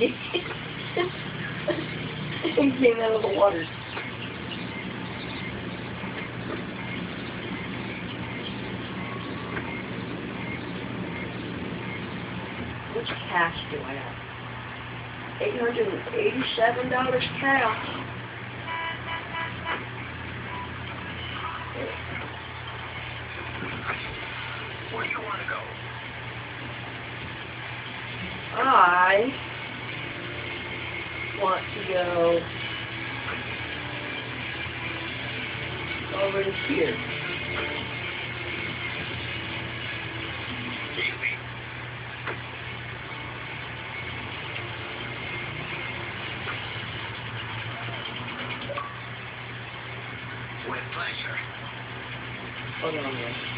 He came out of the water. Which cash do I have? $887 cash. Where do you want to go? I want to go over to here. Easy. With pleasure. Hold on a minute.